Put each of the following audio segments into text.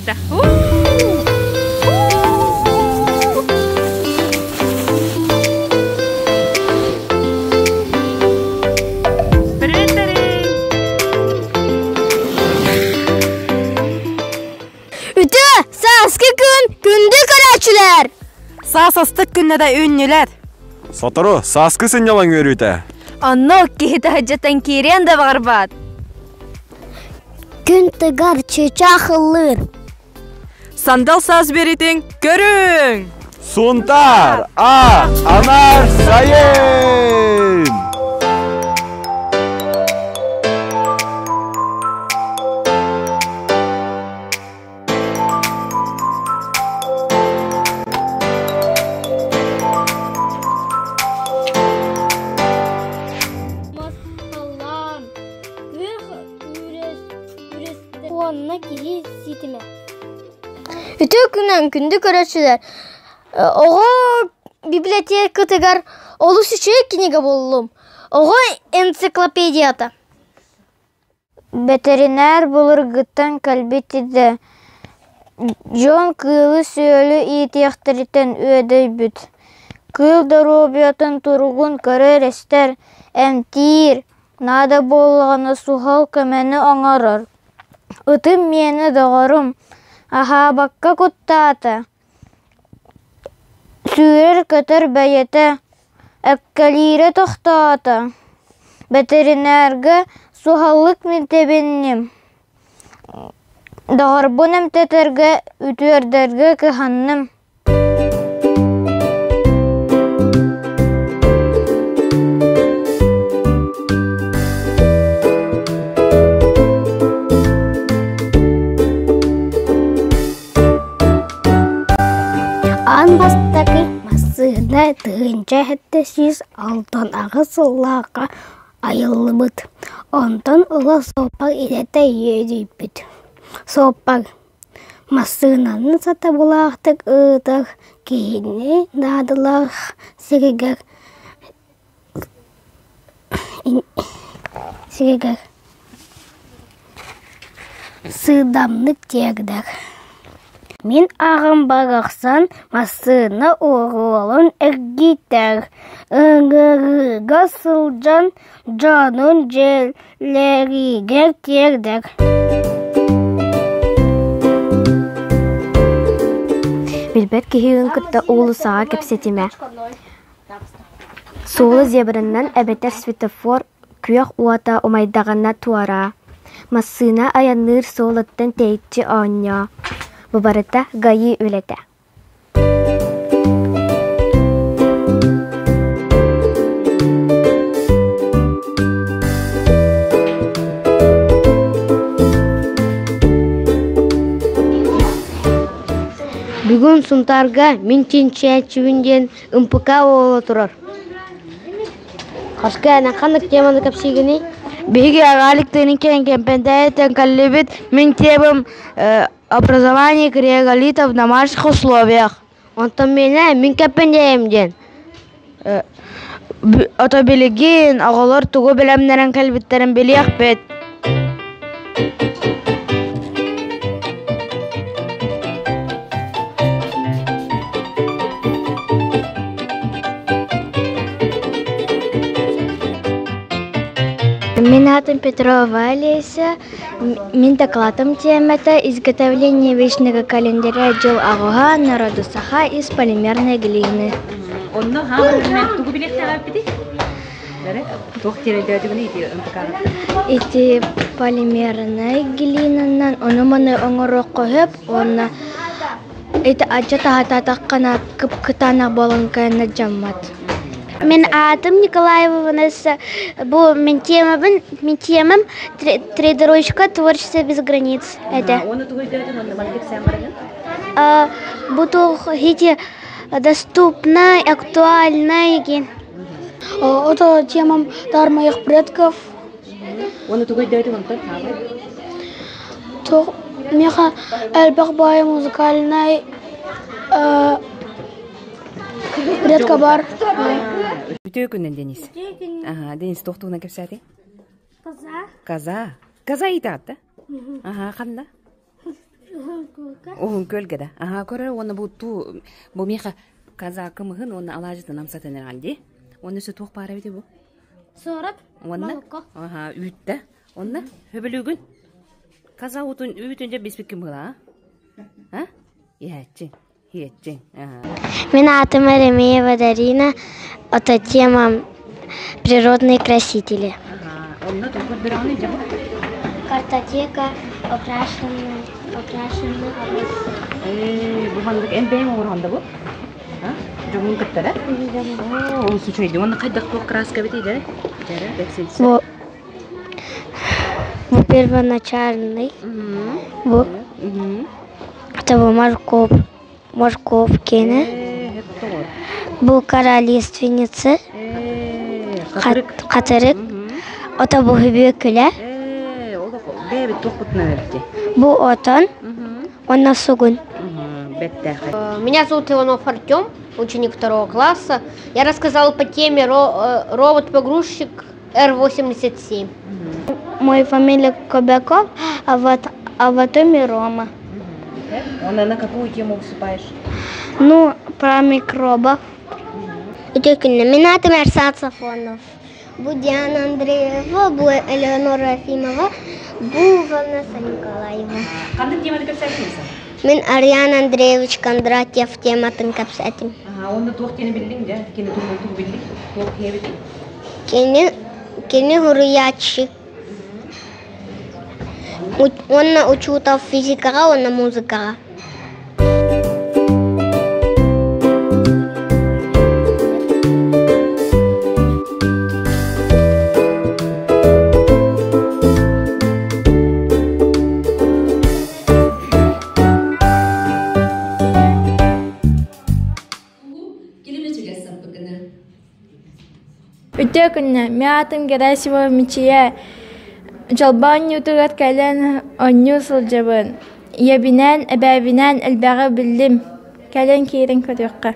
Ата. Ütü, saskı gün, gündü karaçılar. Sasastık günde de ünlüler. Sotoru, saskısın yalan görüyte. Anno ki hacatan kiren de var bat. Gün tıgar çiçakılır. Sandal saz beritin, görün. Suntar, anar, sayın. Ütü günden gündü karaçılar. Oğa biblioteka tıgar olus içi kiniga buldum. Oğa ensiklopediyata. Veteriner bulur gıttan kalbetide. John kılı söylü ihtiyaktariten ödey büt. Kıl darobiyatın turgun karar ester. Emtir. Nada bolğana suhal kömeni oңarar. Itım meni dağarım. Aha bakka kuttata. Sürer kötür beyete. Ekkalire tohtata. Veterinerge suhallık mintebennim. Dağarbunum teterge ütüerderge kıhannym. Anbastaki masına tığınca hette siz altın ağısıllağa ayılımıt. Ondan ıla sopak ilete yedipit. Sopak masınanın sata bulaktık ıdak kini dadılar sigigar. Sığdamlık diyegder. Min ağım bağırsan masına oğulun ergiter. Ingırıga sılcan canın celleri gerterder. Bilbet ki hınkıtta oğlu sağa kepsetime. Soğulu zebirinden ebeter svetofor kuyaq uata umaydağına tuara. Masına ayanır soğulattan teyitçi anya. Bu barıda gayı ülete. Bugün suntarga mintin çeçivinden ımpıka oğlu turar. Kaska ana kanık yamanı kapsigini. Bigi agalik teninken кемпентаетен каллебит min тебым образование крегалитов в домашних условиях. Ondan mene min kapendeyim den. Ото билигин аголор тугу белемнерен калбиттерен билиях бет. Меня атом Петрова Олеся. Min докладом темата изготовление вечного календаря жыл ағуға народу саха из полимерной глины. Онно хамырына тугу билетте алаппыды? Дары? Тохтире дөдүгүнү Эти полимерной глинанан оны-маны оңорок коюп, оны эти ажа тахата таккана кыптана болонкайна жаммат. Min adım Николаева Ванесса. Bu min temam тренировка творчество без границ. Это. Оны тугу дөдүн, оны мандык сен барагын? Bu хити доступно, актуально. Это темам дар моих предков. Оны тугу дөдүн, онтон табы? То меха элбахбай музыкальный предка бар. Бүтө күннен Денис. Ага, Денис тоқтуына кепсәти? Коза. Каза. Каза итат да? Ага, қанда? Оғын көлгеді. Аға, көрі, оны бұл меха казакы мұғын, оны алажыты намсатын әрғанды. Оны өсі тоқ бары беді бұл? Сорап, балыққа. Аға, үйтті. Оны өбілігін. Каза үйтінже беспеккім бұла, а? Ехетчен. Меня атом Еремеева Дарина. Это тема природные красители. Картотека украшенная. Бұғандық әнбейім оғырғанда бұл? Жоғын күттірі? Ол сүчейді. Оны қайдақ тоқ краска бетейді? Бұл первоначальный. Это был морковкины. Бұл королевственницы. Қатырық. Это был гүбекілі. Бұл отан. Он на сугун. Меня зовут Иванов Артем, ученик 2 класса. Я рассказала по теме робот-погрузчик Р-87. Моя фамилия Кобяков, а в Томе Рома. На какую тему выступаешь? Ну, про микробов. Меня Мерсат Сафонов. Будяна Андреева, Элеонора Ефимова, Ванесса Николаева. Қандай темады көпсәтіңсің? Мен Ариан Андреевич Кондратьев тематын көпсәтім. Оны тоқ тені білдің, де? Кені тұр білдің? Тоқ не білдің? Кені хуруятчик. Онна учута физикаға, онна музыкаға. Үтөкүнне мятын Герасимова Мичия жалбан ютугат кэлен онню сылжабын. Ебинен, эбэбинен элбэгэ билдим. Кэлен киирин көтөккө.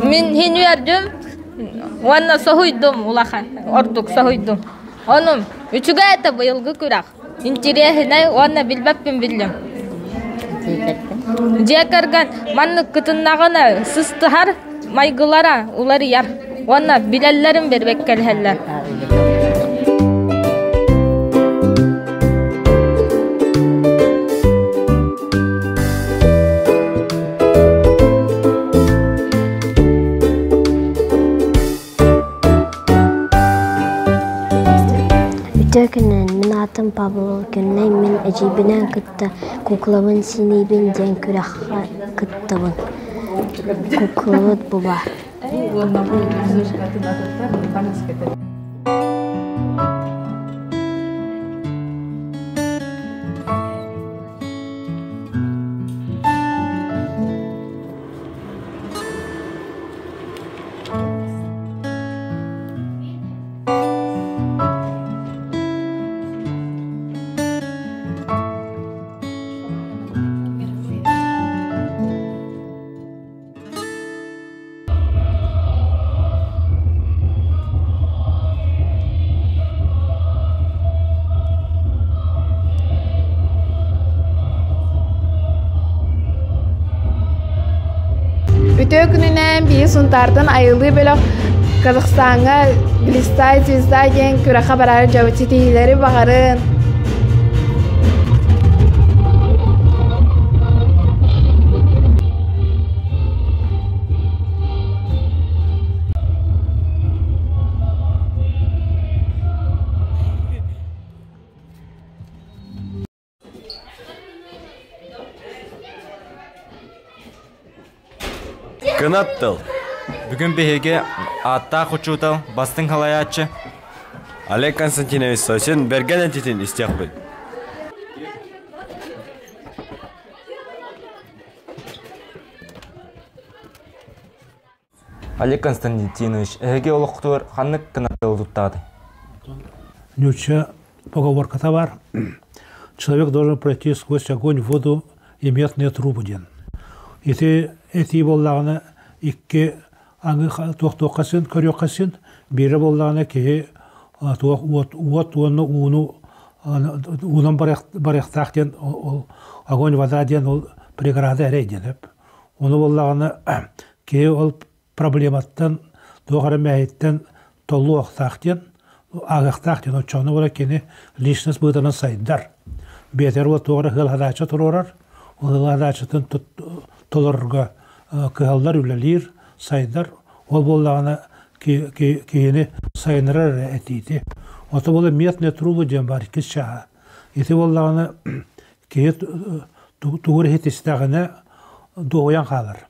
Min hin verdim. Wanna sohuydum ulaha. Orduk sohuydum. Onun üçüge ete bayılgı kurak. İntirehine wanna bilbepпин bildim. Jekargan manны kıtınnağına sыстыhar maygılara uları yar. Wanna bilellerim berbek kelheller. Tökünün min atım Pablo Gönley min ecibinen kıtta kuklavın sinibin den kürakha kıttavın kuklavut buba. Ütö gününen bir suntardan ayılı böyle Kazakistan'a Bilistay Звезда gen küraha barar javçitileri bakarın. Кынаптыл. Бүгін беге атта құчутал бастың халаячы. Олег Константинович Сосин берген антитин истеқбіл. Олег Константинович, эге олуқтуыр ханнык кынатыл туттады. Нюча поговорка-то бар. Человек должен пройти сквозь огонь, воду и медные трубы. Эти боллағына икке аңы тоқтоқасын, көріқасын, бері боллағына кеге уот оны уну унан барықтақ ден, огонь, вода ден, ол преграда әрей деніп. Оны боллағына кеге ол проблематтан, доғары мәйттен толу оқтақ ден, ағықтақ ден, отчоны бола кені личность бұдынан сайдар. Бетер ол тоғыры ғылғадачы тұрорар, ол ғылғадачытын толырға кығалдар үлелер, сайдар, ол болағына кейіні сайынырар әтейді. Оты болы метне трубы ден бар, кес шаға. Еті болағына кейі туғыр хетестіғіне доғыян қалар.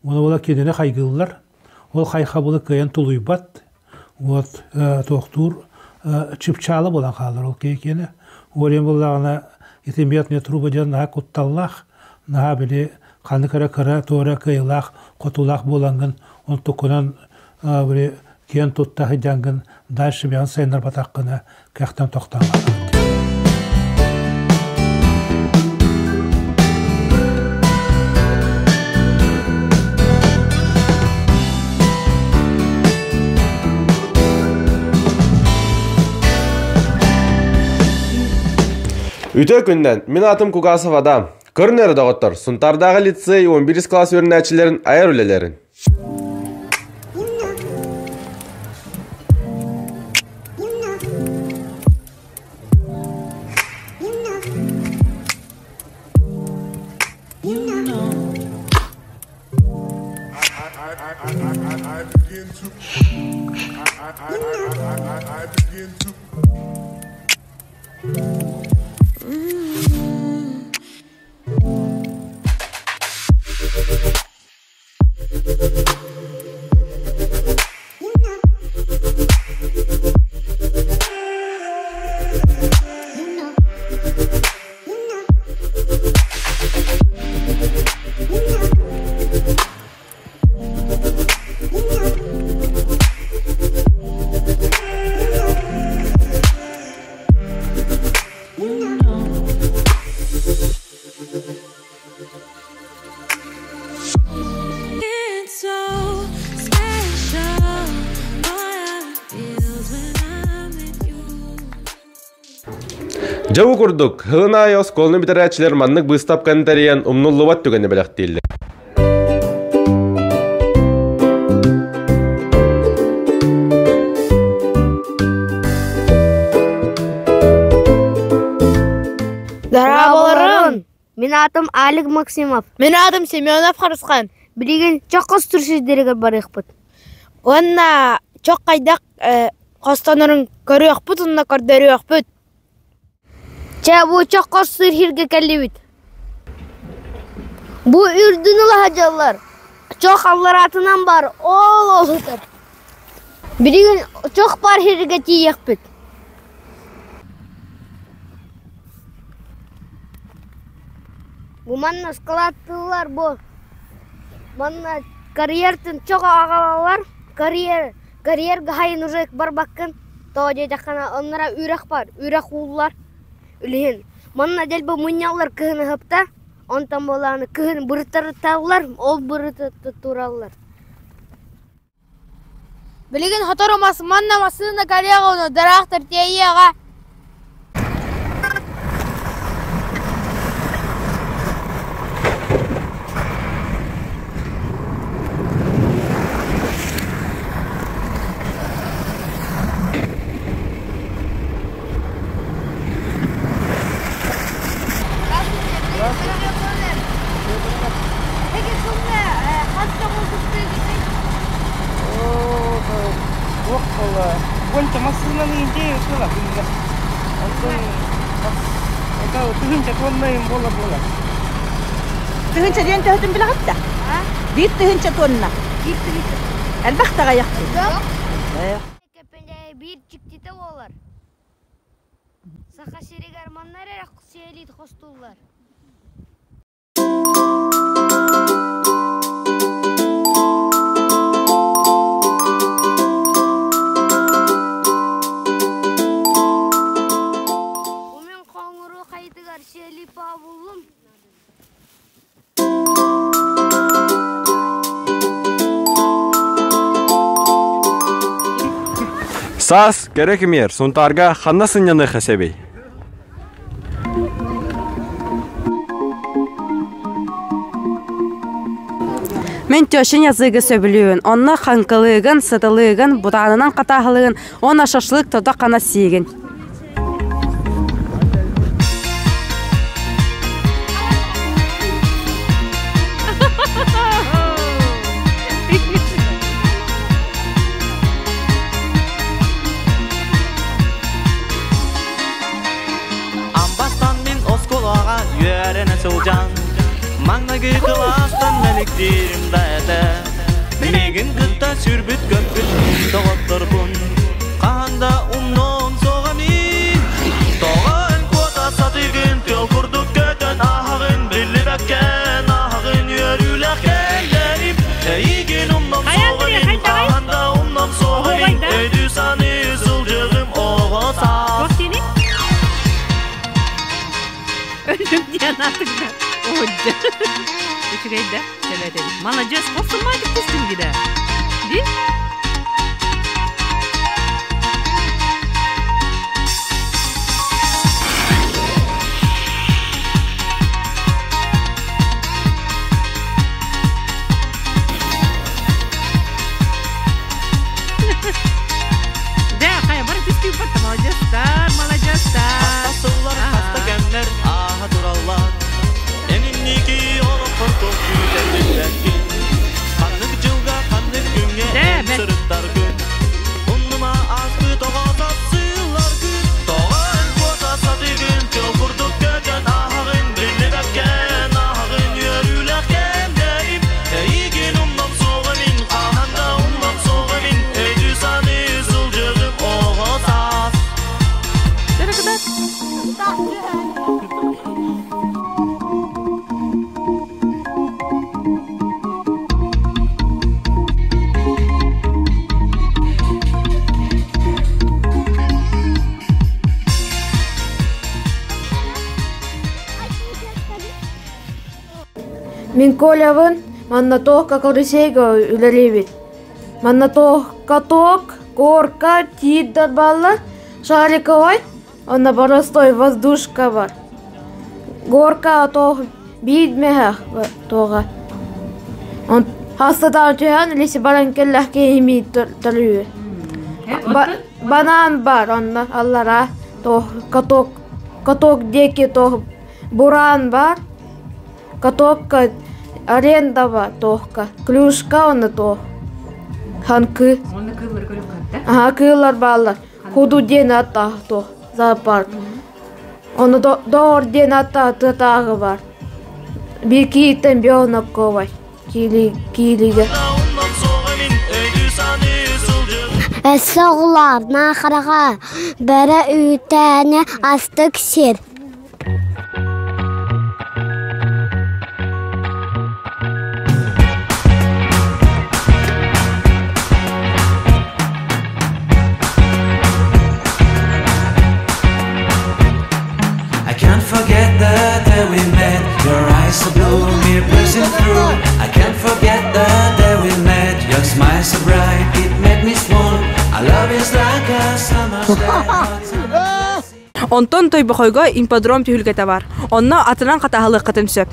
Оны бола кедені қайгылылар, ол қайқа болы көйен тұлуйбат, тоқтур чипчалы болан қалар ол кейкені. Олен болағына еті метне трубы ден наға құтталлақ, наға біле қаны кірі туыра кыйлақ, құтулақ боланғын, он тұқынан біле кен тұттағы жаңғын, дальше бән сайынар батаққына кәқтен тоқтанға. Үтө күнден, мен атым Кугасов адам. Көрінері дағыттар, Сунтардағы лицей 11 класс өрінәчілерін айыр үлелерін. Жабу курдук, хылына айос колны битерәчілер маннык быстап кәнтәриян умнуллубат түгені біләк дейілі. Дарабаларым! Мен атым Алик Максимов. Мен атым Семенов Харысқан. Білеген чоққа сүрсіздерге барық бұд. Онна чоқ қайдақ қостанырын көрі өқпұд, онна көрдері өқпұд. Ча bu çok koştur hirge kellibit. Bu ürdünül hacallar. Çok Allah atından var. Ol oğutur. Bir gün çok bar hirge tiyekbit. Bu manna skalatlılar bu. Manna kariyertin çok ağalar. Kariyer gahayın uzak bar bakın. Toğca jakana onlara ürek var. Ürek uğullar. Ülhen. Manna del bu munyallar kıhını hıpta. Ondan bolağını kıhını bırıtları tağlar. Ol bırıtı turallar. Bilgin hataraması manna masını kariyer onu daraktır teyiyağa. تهنش انت هتم بالغدا ديت تهنش تونا البخت غيحكي bir çıktı olar. Saka şerigar manlara kuselit hostullar. Аршели Павловым. Сас керекмер, сунтарга ханна сынняны хасебей. Мен төшін языгы сөбілуін, онна қанқылығын, сытылығын, бұтанынан қатағылығын, ona шашлык тода қана сейгін. Ambastan min oskolağa yörene çılcan Mаңнагы кластан мәліктерім дәді Менегін күтті сүрбіт көпкіт тоғыттыр күн Қағанда ұмнон соғамин Тоғын қота сатығын Тел күрдік көтін ағығын Білі бәккен ағығын Өріләкен дәріп Ейген ұмнон соғамин Қағанда ұмнон соғамин Өйді саны зылжығым оғыса Ölüm diyen artık da. Hoca. Üçügeyde. Evet evet. Malacağız. Olsun mı hadi kıstım gide. Değil? De kaya bari kıstım patı malacağız da. Hastasılar hasta gemler aha durallar Enindeki olup korkup güzelliklerkin Kanlık cılga kanlık günge sırıtlar gün Unnuma azgı toğa satsılar gün Toğa el kuota satı gün Tıl kurduk göken ahağın Birli bekken ahağın Yörülekken deyip Eygin umdan soğamin Ahanda umdan soğamin Eydü sanı zılcığım oğa sas Dere kadar. Min kolявын манна тоққа көрсейгі үлелебет. Манна тоққа тоқ, горка, тиддар балла, шариковой, она простой воздушка бар. Горка тоқ бидмеха тоға. Он хастадан түйен, лесі баран келләх кеймей тұруы. Банан бар, онна аллара тоқ, каток деки тоқ, буран бар. Катокка аренда бар тоққа, клюшка оны тоқ. Ханкы. Оны кыллар көріп қатты? Ага, кыллар балар. Худу ден ата тоқ, зоопарк. Оны доғыр ден ата тағы бар. Bir kiyitten bir ona kovay. Kiyiliğe. Soğlar naharağa bere ütene astık sir. Forget the day we met. Your eyes so blue, me piercing through. I can't forget the day we met. Your smile so bright, it made me swoon. Our love is like a summer's day. Онтон той бохойго имподром тюлькете бар. Онна атынан катахылык кытым сөп.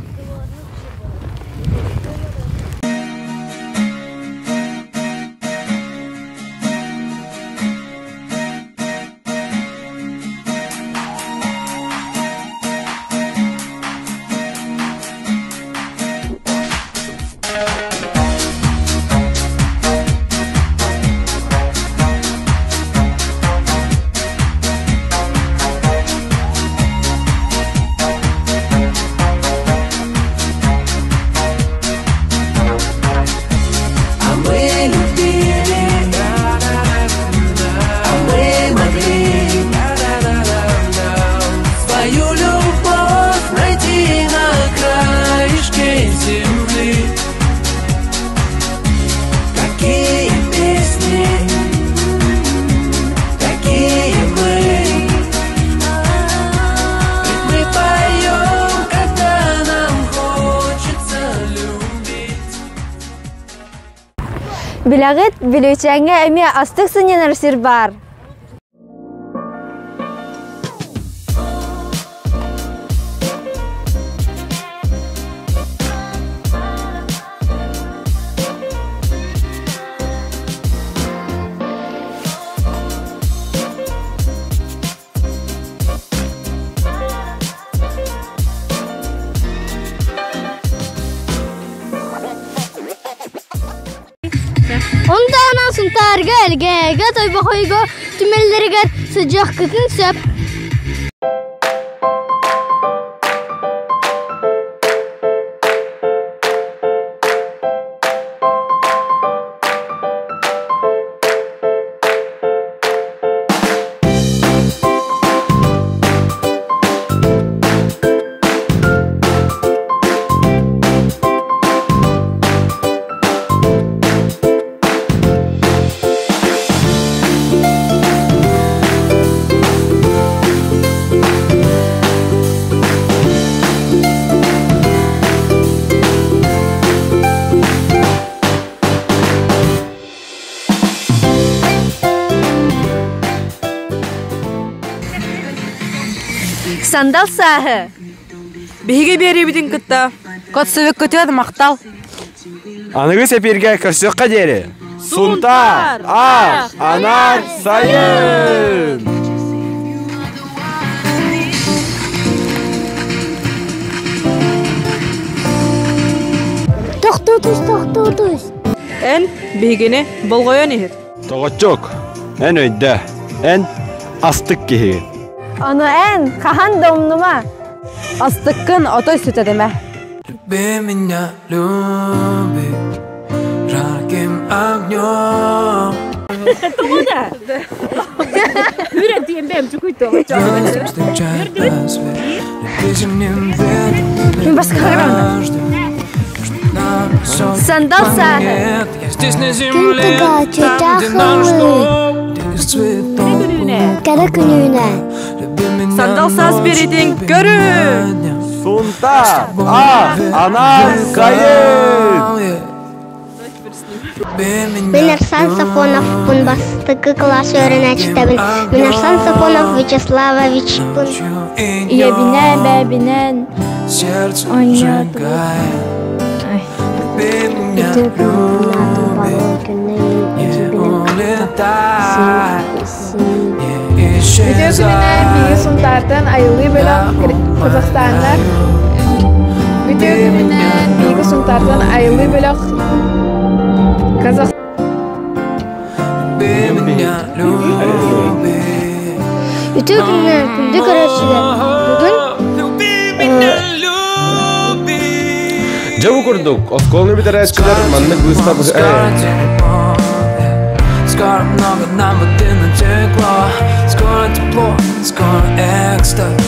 Bilagit bilüçenge emi astık sınyanır sir var. Ondan suntarga elgege toy bakoygo tümellerger sıcak kıkın söp. Sandal sahı. Bihiге beri bidin kıtta. Kod sıvık kötüyordu maqtal. Anıgı sepirge kırsıqqa deri. Suntar, anar, sayın. Toxtutuz. En bihigini bolgoyon ihir. Toğutçuk. En öyde. En astık kihi. Onu en kahan domnuma. Astıkkın otoy süt edeme. Люби меня, люби жарким огнем. Ürettiğim benim çok uydu. Sandal sahı. Kara gününe. Sandal saz beridin görün. Suntar, anar, sayın. Мен Арсан Сафонов, пун бастыкы класс öğrençтебин. Мен Арсан Сафонов Вячеславович пун. Ебинен, бебинен. Oynadım. Video gününe Bilgi Suntar'dan ayrılığı bölüm Kazakstanlar. Video gününe Bilgi Suntar'dan ayrılığı bölüm Kazakstanlar. Bütün günler günde kararçılar. Bugün Жабу курдук. Осколны битарэчилер маннык выстав. Скоро много нам будет на тепло. Скоро тепло, скоро экстаз.